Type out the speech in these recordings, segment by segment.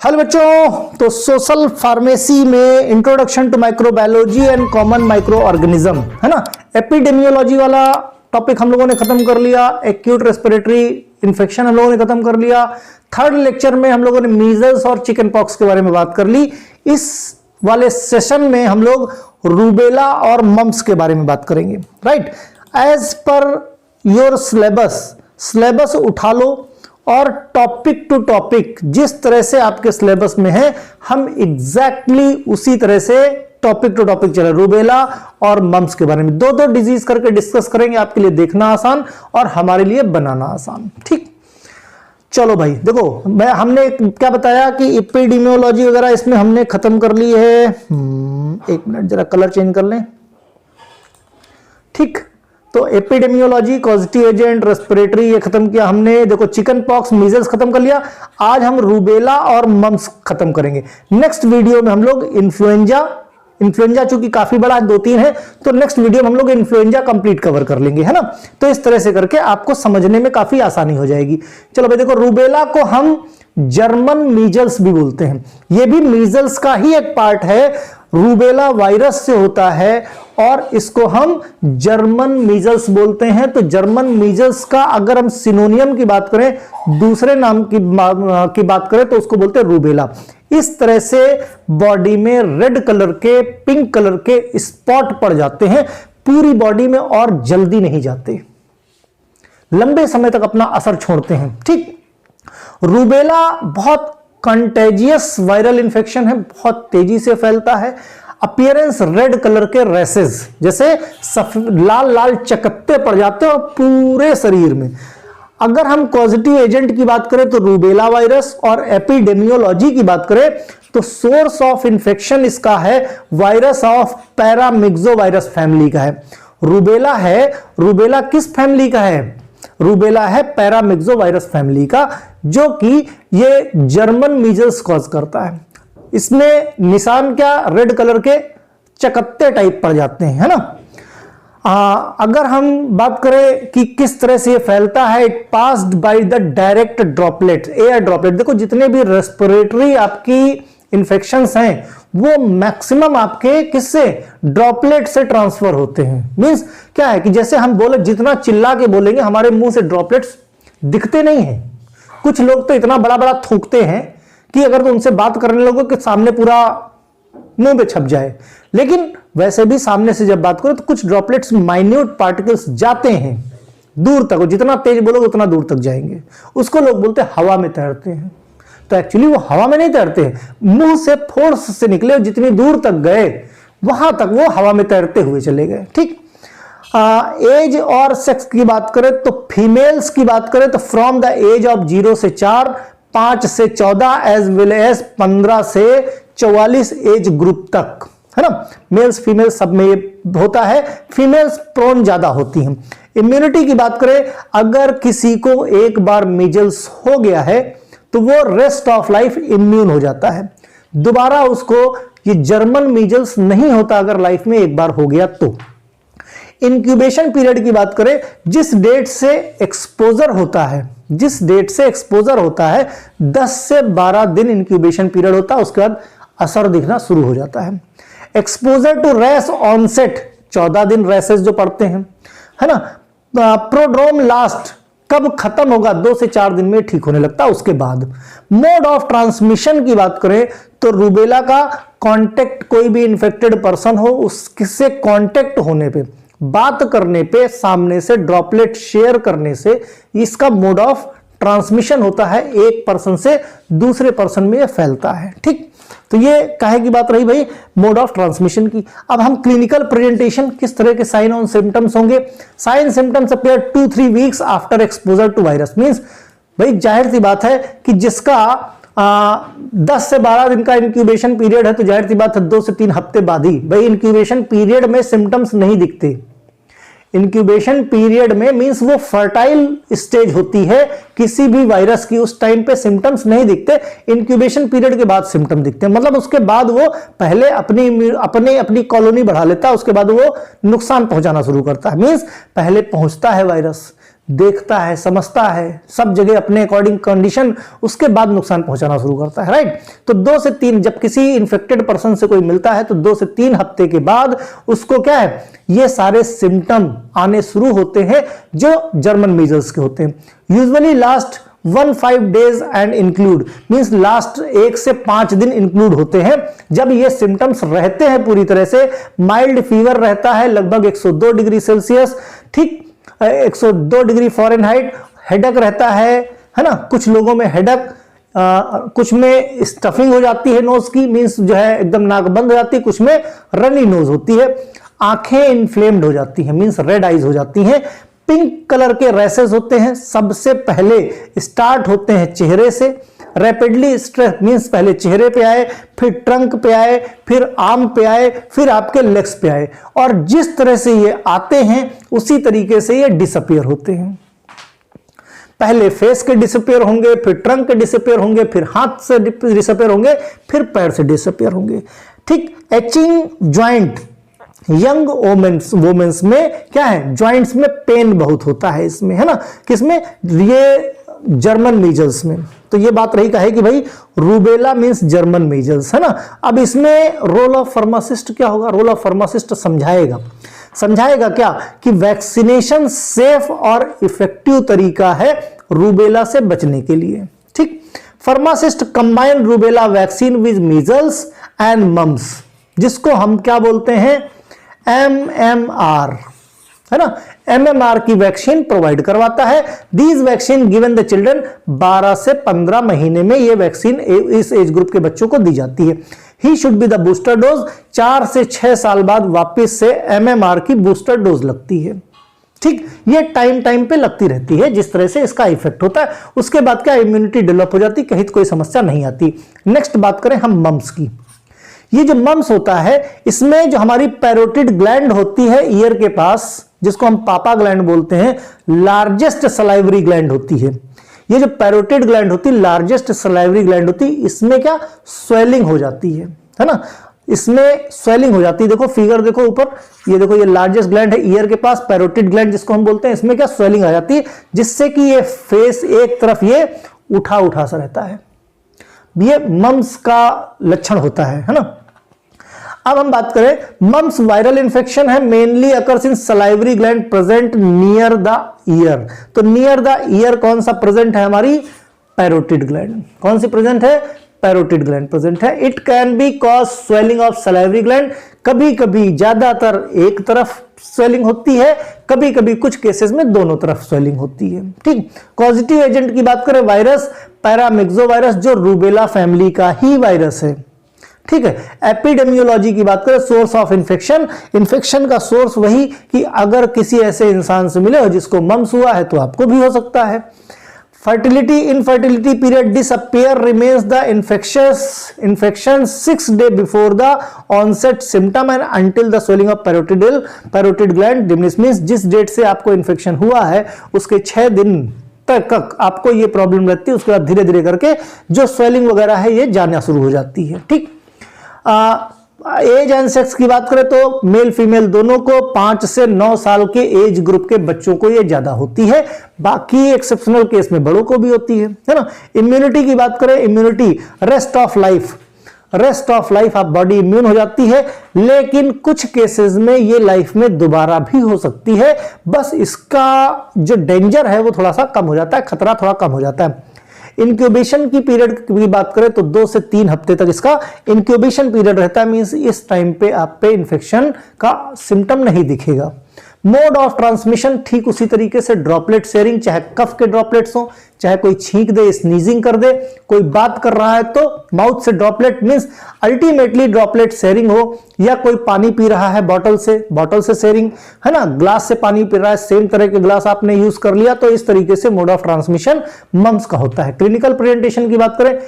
Hello बच्चों, तो social pharmacy में introduction to microbiology and common micro organism है ना। एपिडेमियोलॉजी वाला टॉपिक हम लोगों ने खत्म कर लिया। एक्यूट रेस्पिरेटरी इन्फेक्शन हम लोगों ने खत्म कर लिया। थर्ड लेक्चर में हम लोगों ने मीजल्स और चिकन पॉक्स के बारे में बात कर ली। इस वाले सेशन में हम लोग रूबेला और मम्प्स के बारे में बात करेंगे। Right, as per your syllabus उठा लो और टॉपिक टू टॉपिक जिस तरह से आपके सिलेबस में है हम एग्जैक्टली उसी तरह से टॉपिक टू टॉपिक चले। रूबेला और मम्प्स के बारे में दो दो डिजीज करके डिस्कस करेंगे, आपके लिए देखना आसान और हमारे लिए बनाना आसान। ठीक, चलो भाई देखो, हमने क्या बताया कि एपिडेमियोलॉजी वगैरह इसमें हमने खत्म कर ली है। एक मिनट जरा कलर चेंज कर लें। ठीक, तो एपिडेमियोलॉजी, कॉजेटिव एजेंट, रेस्पिरेटरी ये खत्म किया हमने। देखो चिकन पॉक्स, मीजल्स खत्म कर लिया। आज हम रूबेला और मम्प्स खत्म करेंगे। नेक्स्ट वीडियो में हम लोग इन्फ्लुएंजा चूंकि काफी बड़ा 2-3 है, तो नेक्स्ट वीडियो में हम लोग इन्फ्लुएंजा कंप्लीट कवर कर लेंगे, है ना। तो इस तरह से करके आपको समझने में काफी आसानी हो जाएगी। चलो भाई देखो, रूबेला को हम जर्मन मीजल्स भी बोलते हैं। यह भी मीजल्स का ही एक पार्ट है, रूबेला वायरस से होता है और इसको हम जर्मन मीजल्स बोलते हैं। तो जर्मन मीजल्स का अगर हम सिनोनियम की बात करें, दूसरे नाम की बात करें तो उसको बोलते हैं रूबेला। इस तरह से बॉडी में रेड कलर के, पिंक कलर के स्पॉट पड़ जाते हैं पूरी बॉडी में और जल्दी नहीं जाते, लंबे समय तक अपना असर छोड़ते हैं। ठीक, रूबेला बहुत कंटेजियस वायरल इंफेक्शन है, बहुत तेजी से फैलता है। अपीयरेंस रेड कलर के रैसेस, जैसे लाल लाल चकत्ते पड़ जाते हैं और पूरे शरीर में। अगर हम पॉजिटिव एजेंट की बात करें तो रूबेला वायरस, और एपिडेमियोलॉजी की बात करें तो सोर्स ऑफ इंफेक्शन इसका है वायरस ऑफ पैरामिक्सोवायरस फैमिली का है। रूबेला किस फैमिली का है? रूबेला है पैरामिक्सोवायरस फैमिली का, जो कि ये जर्मन मीजल्स कॉज करता है। इसमें निशान क्या? रेड कलर के चकत्ते टाइप पड़ जाते हैं, है ना। अगर हम बात करें कि किस तरह से ये फैलता है, it passed by the direct droplet, air droplet. देखो जितने भी रेस्पिरेटरी आपकी इंफेक्शंस हैं वो मैक्सिमम आपके किससे? ड्रॉपलेट से ट्रांसफर होते हैं। मींस क्या है कि जैसे हम बोले, जितना चिल्ला के बोलेंगे हमारे मुंह से ड्रॉपलेट्स दिखते नहीं हैं। कुछ लोग तो इतना बड़ा बड़ा थूकते हैं कि अगर तो उनसे बात करने लगो कि सामने पूरा मुंह पे छप जाए। लेकिन वैसे भी सामने से जब बात करो तो कुछ ड्रॉपलेट्स, माइन्यूट पार्टिकल्स जाते हैं दूर तक, जितना तेज बोलोगे उतना दूर तक जाएंगे। उसको लोग बोलते हैं हवा में तैरते हैं। तो एक्चुअली वो हवा में नहीं तैरते हैं, मुंह से फोर्स से निकले, जितनी दूर तक गए वहां तक वो हवा में तैरते हुए चले गए। ठीक, एज और सेक्स की बात करें तो फीमेल्स की बात करें तो फ्रॉम द एज ऑफ 0 से 4, 5 से 14 एज वेल एज 15 से 44 एज ग्रुप तक, है ना। मेल्स फीमेल्स सब में होता है, फीमेल्स प्रोन ज्यादा होती हैं। इम्यूनिटी की बात करें, अगर किसी को एक बार मीजल्स हो गया है तो वो रेस्ट ऑफ लाइफ इम्यून हो जाता है। दोबारा उसको ये जर्मन मीजल्स नहीं होता अगर लाइफ में एक बार हो गया तो। इंक्यूबेशन पीरियड की बात करें, जिस डेट से एक्सपोजर होता है 10 से 12 दिन इंक्यूबेशन पीरियड होता है, उसके बाद असर दिखना शुरू हो जाता है। एक्सपोजर टू रैश ऑनसेट 14 दिन रैसेस जो पड़ते हैं, है ना। प्रोड्रोम लास्ट कब खत्म होगा? 2 से 4 दिन में ठीक होने लगता है उसके बाद। मोड ऑफ ट्रांसमिशन की बात करें तो रूबेला का कांटेक्ट, कोई भी इन्फेक्टेड पर्सन हो उससे कांटेक्ट होने पे, बात करने पे, सामने से ड्रॉपलेट शेयर करने से इसका मोड ऑफ ट्रांसमिशन होता है। एक पर्सन से दूसरे पर्सन में यह फैलता है। ठीक, तो ये काहे की बात रही भाई? मोड ऑफ ट्रांसमिशन की। अब हम क्लिनिकल प्रेजेंटेशन, किस तरह के साइन और सिम्टम्स होंगे? Sign symptoms appear 2-3 weeks after exposure to virus. Means भाई जाहिर सी बात है कि जिसका 10 से 12 दिन का इंक्यूबेशन पीरियड है तो जाहिर सी बात है 2 से 3 हफ्ते बाद ही भाई इंक्यूबेशन पीरियड में सिम्टम्स नहीं दिखते। इंक्यूबेशन पीरियड में मींस वो फर्टाइल स्टेज होती है किसी भी वायरस की, उस टाइम पे सिम्टम्स नहीं दिखते। इंक्यूबेशन पीरियड के बाद सिम्टम दिखते हैं, मतलब उसके बाद वो पहले अपनी कॉलोनी बढ़ा लेता है, उसके बाद वो नुकसान पहुंचाना शुरू करता है। मींस पहले पहुंचता है वायरस, देखता है, समझता है, सब जगह अपने अकॉर्डिंग कंडीशन, उसके बाद नुकसान पहुंचाना शुरू करता है, राइट। तो 2 से 3, जब किसी इन्फेक्टेड पर्सन से कोई मिलता है तो 2 से 3 हफ्ते के बाद उसको क्या है, ये सारे सिम्टम आने शुरू होते हैं जो जर्मन मीजल्स के होते हैं। Usually last 1-5 days and include means last 1 से 5 दिन इंक्लूड होते हैं जब ये सिम्टम्स रहते हैं पूरी तरह से। माइल्ड फीवर रहता है लगभग 102 डिग्री सेल्सियस, ठीक, 102 डिग्री फ़ारेनहाइट। हेडक रहता है ना, कुछ लोगों में हेडक, कुछ में स्टफिंग हो जाती है नोज की, मींस जो है एकदम नाक बंद हो जाती है, कुछ में रनी नोज होती है। आंखें इन्फ्लेम्ड हो जाती हैं, मींस रेड आइज हो जाती हैं। पिंक कलर के रैसेस होते हैं। सबसे पहले स्टार्ट होते हैं चेहरे से, रैपिडली स्ट्रेस मींस पहले चेहरे पे आए, फिर ट्रंक पे आए, फिर आर्म पे आए, फिर आपके लेग्स पे आए, और जिस तरह से ये आते हैं उसी तरीके से ये डिसअपीयर होते हैं। पहले फेस के डिसअपीयर होंगे, फिर ट्रंक के डिसअपीयर होंगे, फिर हाथ से डिसअपीयर होंगे, फिर पैर से डिसअपीयर होंगे, ठीक। एचिंग ज्वाइंट, यंग वोमेन्स में क्या है, ज्वाइंट्स में पेन बहुत होता है इसमें, है ना, किसमें, ये जर्मन मीजल्स में। तो ये बात रही कहे कि भाई रूबेला मींस जर्मन मीजल्स, है ना। अब इसमें रोल ऑफ फार्मासिस्ट क्या होगा, रोल ऑफ फार्मासिस्ट समझाएगा क्या कि वैक्सीनेशन सेफ और इफेक्टिव तरीका है रूबेला से बचने के लिए, ठीक। Pharmacist combine rubella vaccine with measles and mumps, जिसको हम क्या बोलते हैं, MMR, है ना, MMR की वैक्सीन प्रोवाइड करवाता है। These vaccine given the children, 12 से 15 महीने में ये वैक्सीन इस एज ग्रुप के बच्चों को दी जाती है। He should be the booster dose, 4 से 6 साल बाद वापस से MMR की बूस्टर डोज लगती है, ठीक। ये टाइम पे लगती रहती है, जिस तरह से इसका इफेक्ट होता है। उसके बाद क्या इम्यूनिटी डेवलप हो जाती, कहीं कोई समस्या नहीं आती। नेक्स्ट बात करें हम मम्स की। ये जो मम्स होता है इसमें जो हमारी पैरोटिड ग्लैंड होती है ईयर के पास, जिसको हम पापा ग्लैंड बोलते हैं, लार्जेस्ट सलाइवरी ग्लैंड होती है। ये जो पैरोटिड ग्लैंड होती है, लार्जेस्ट सलाइवरी ग्लैंड होती है, इसमें क्या स्वेलिंग हो जाती है ना, इसमें स्वेलिंग हो जाती है। देखो फिगर देखो ऊपर, ये देखो, ये लार्जेस्ट ग्लैंड है ईयर के पास, पैरोटिड ग्लैंड जिसको हम बोलते हैं, इसमें क्या स्वेलिंग आ जाती है, जिससे कि ये फेस एक तरफ ये उठा सा रहता है। ये मम्स का लक्षण होता है ना। अब हम बात करें मम्स वायरल इंफेक्शन है, mainly occurs in salivary gland present near the year. तो नियर द ईयर कौन सा प्रेजेंट है, हमारी पैरोटिड ग्लैंड। कौन सी प्रेजेंट है, पैरोटिड ग्लैंड प्रेजेंट है। It can be cause swelling of salivary gland, कभी कभी ज्यादातर एक तरफ स्वेलिंग होती है, कभी कभी कुछ केसेस में दोनों तरफ स्वेलिंग होती है, ठीक। पॉजिटिव एजेंट की बात करें, वायरस पैरामिक्सोवायरस, जो रूबेला फैमिली का ही वायरस है, ठीक है। एपिडेमियोलॉजी की बात करें, सोर्स ऑफ इन्फेक्शन का सोर्स वही कि अगर किसी ऐसे इंसान से मिले हो जिसको मम्स हुआ है तो आपको भी हो सकता है। Fertility, infertility period disappear remains the infection 6 days before the onset symptom and until the swelling of parotid gland diminish, means जिस डेट से आपको इन्फेक्शन हुआ है उसके 6 दिन तक आपको ये प्रॉब्लम रहती है, उसके बाद धीरे धीरे करके जो स्वेलिंग वगैरह है ये जाना शुरू हो जाती है, ठीक। एज एंड सेक्स की बात करें तो मेल फीमेल दोनों को 5 से 9 साल के एज ग्रुप के बच्चों को ये ज्यादा होती है, बाकी एक्सेप्शनल केस में बड़ों को भी होती है ना। इम्यूनिटी की बात करें, इम्यूनिटी रेस्ट ऑफ लाइफ आप बॉडी इम्यून हो जाती है, लेकिन कुछ केसेस में ये लाइफ में दोबारा भी हो सकती है। बस इसका जो डेंजर है वो थोड़ा सा कम हो जाता है, खतरा थोड़ा कम हो जाता है। इंक्यूबेशन की पीरियड की बात करें तो 2 से 3 हफ्ते तक इसका इंक्यूबेशन पीरियड रहता है, मींस इस टाइम पे आप पे इन्फेक्शन का सिम्टम नहीं दिखेगा। मोड ऑफ ट्रांसमिशन ठीक उसी तरीके से ड्रॉपलेट शेयरिंग, चाहे कफ के ड्रॉपलेट्स हो, चाहे कोई छींक दे, स्नीजिंग कर दे, कोई बात कर रहा है तो माउथ से droplet, means ultimately droplet sharing हो, या कोई पानी पी रहा है बॉटल से शेयरिंग, है ना, ग्लास से पानी पी रहा है, सेम तरह के ग्लास आपने यूज कर लिया, तो इस तरीके से मोड ऑफ ट्रांसमिशन मम्स का होता है। क्लिनिकल प्रेजेंटेशन की बात करें,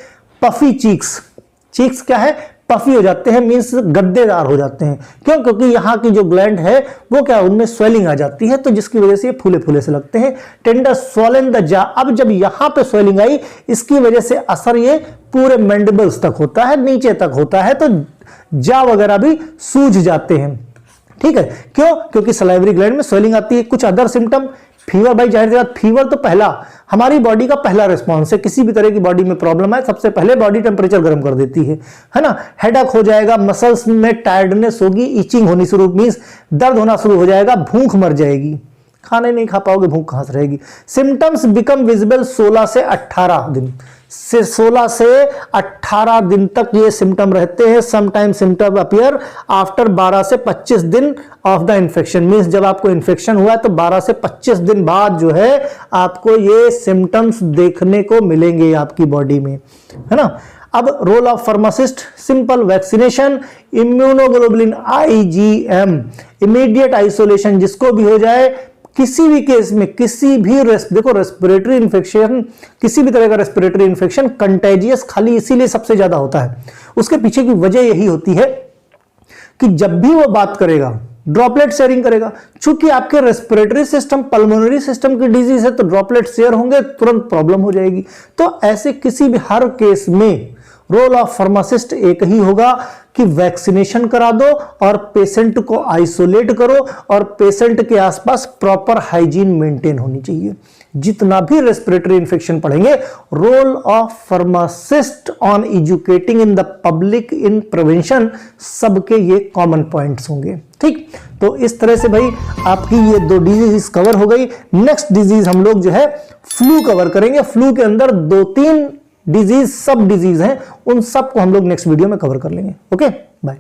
पफी चीक्स क्या है, पफी हो जाते हैं, मींस गद्देदार हो जाते हैं। क्यों, क्योंकि यहाँ की जो ग्लैंड है वो क्या, उनमें स्वेलिंग आ जाती है, तो जिसकी वजह से ये फूले से लगते हैं। टेंडर स्वॉलन द जा, अब जब यहाँ पे स्वेलिंग आई इसकी वजह से असर ये पूरे मैंडिबल्स तक होता है, नीचे तक होता है, तो जा वगैरह भी सूज जाते हैं, ठीक है। क्यों, क्योंकि सलाइवरी ग्लैंड में स्वेलिंग आती है। कुछ अदर सिम्टम, फीवर, भाई जाहिर सी बात, फीवर तो पहला हमारी बॉडी का पहला रिस्पॉन्स है। किसी भी तरह की बॉडी में प्रॉब्लम है, सबसे पहले बॉडी टेम्परेचर गर्म कर देती है ना। हेडेक हो जाएगा, मसल्स में टायर्डनेस होगी, इचिंग होनी शुरू, मींस दर्द होना शुरू हो जाएगा, भूख मर जाएगी, खाने नहीं खा पाओगे, भूख कहां से रहेगी। सिम्टम्स बिकम विजिबल 16 से 18 दिन, 16 से 18 दिन तक ये सिम्टम रहते हैं। समटाइम सिम्टम अपीयर आफ्टर 12 से 25 दिन ऑफ द इन्फेक्शन, मींस जब आपको इन्फेक्शन हुआ है तो 12 से 25 दिन बाद जो है आपको ये सिम्टम्स देखने को मिलेंगे आपकी बॉडी में, है ना। अब role of pharmacist, simple vaccination, immunoglobulin IgM, immediate isolation, जिसको भी हो जाए किसी भी केस में, किसी भी देखो रेस्पिरेटरी इन्फेक्शन, किसी भी तरह का रेस्पिरेटरी इन्फेक्शन कंटेजियस खाली इसीलिए सबसे ज्यादा होता है, उसके पीछे की वजह यही होती है कि जब भी वो बात करेगा ड्रॉपलेट शेयरिंग करेगा। चूंकि आपके रेस्पिरेटरी सिस्टम, पल्मोनरी सिस्टम की डिजीज है तो ड्रॉपलेट शेयर होंगे, तुरंत प्रॉब्लम हो जाएगी। तो ऐसे किसी भी हर केस में रोल ऑफ फार्मासिस्ट एक ही होगा कि वैक्सीनेशन करा दो और पेशेंट को आइसोलेट करो और पेशेंट के आसपास प्रॉपर हाइजीन मेंटेन होनी चाहिए। जितना भी रेस्पिरेटरी इंफेक्शन पढ़ेंगे, role of pharmacist on educating in the public in prevention, सबके ये कॉमन पॉइंट्स होंगे। ठीक, तो इस तरह से भाई आपकी ये 2 डिजीज कवर हो गई। नेक्स्ट डिजीज हम लोग जो है फ्लू कवर करेंगे। फ्लू के अंदर 2-3 डिजीज, सब डिजीज हैं, उन सब को हम लोग नेक्स्ट वीडियो में कवर कर लेंगे। Okay, bye.